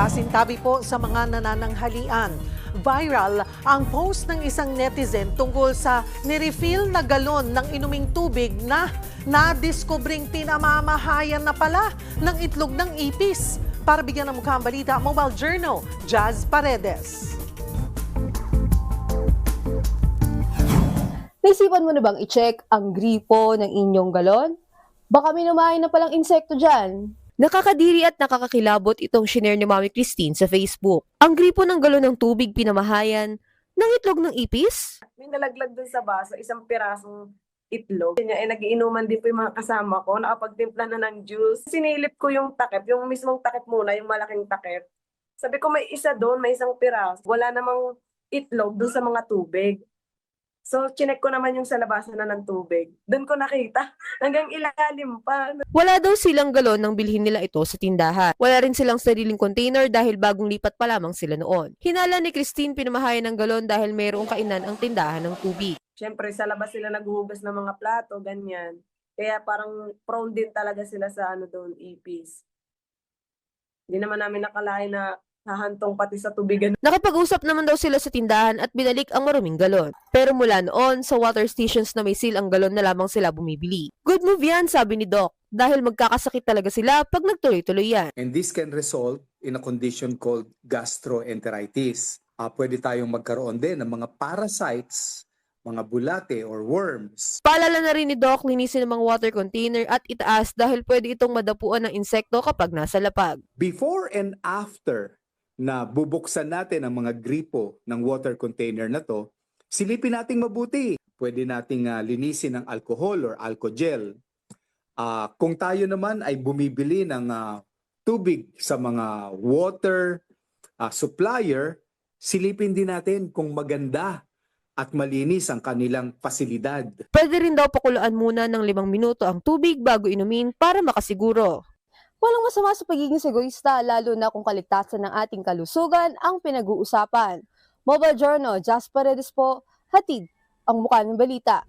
Pasintabi po sa mga nanananghalian. Viral ang post ng isang netizen tungkol sa nirefill na galon ng inuming tubig na nadiskubring pinamamahayan na pala ng itlog ng ipis. Para bigyan ng mukha ang balita, Mobile Journal, Jazz Paredes. Naisipan mo na bang i-check ang gripo ng inyong galon? Baka may namahin na palang insekto dyan. Nakakadiri at nakakakilabot itong shinare ni Mami Christine sa Facebook. Ang gripo ng galon ng tubig pinamahayan ng itlog ng ipis? May nalaglag dun sa baso, isang pirasong itlog. Nagiinuman din po yung mga kasama ko, nakapagtimpla na ng juice. Sinilip ko yung takip, yung mismong takip muna, yung malaking takip. Sabi ko may isa doon, may isang piraso. Wala namang itlog doon sa mga tubig. So, chinek ko naman yung sa labasan na ng tubig. Doon ko nakita, hanggang ilalim pa. Wala daw silang galon nang bilhin nila ito sa tindahan. Wala rin silang sariling container dahil bagong lipat pa lamang sila noon. Hinala ni Christine pinamahayan ng galon dahil mayroong kainan ang tindahan ng tubig. Siyempre, sa labas sila naghuhugas ng mga plato, ganyan. Kaya parang prone din talaga sila sa doon, ipis. Hindi naman namin nakalain na hahantong pati sa tubigan. Nakapag-usap naman daw sila sa tindahan at binalik ang maruming galon. Pero mula noon, sa water stations na may seal ang galon na lamang sila bumibili. Good move yan, sabi ni Doc, dahil magkakasakit talaga sila pag nagtuloy-tuloy yan. And this can result in a condition called gastroenteritis. Pwede tayong magkaroon din ng mga parasites, mga bulate or worms. Paalala na rin ni Doc, linisin ang mga water container at itaas dahil pwede itong madapuan ng insekto kapag nasa lapag. Before and after na bubuksan natin ang mga gripo ng water container na to, silipin nating mabuti. Pwede nating linisin ng alcohol or alcogel. Kung tayo naman ay bumibili ng tubig sa mga water supplier, silipin din natin kung maganda at malinis ang kanilang pasilidad. Pwede rin daw pakuluan muna ng 5 minuto ang tubig bago inumin para makasiguro. Walang masama sa pagiging egoista, lalo na kung kaligtasan ng ating kalusugan ang pinag-uusapan. Mobile Journal, Jazz Paredes po, hatid ang mukha ng balita.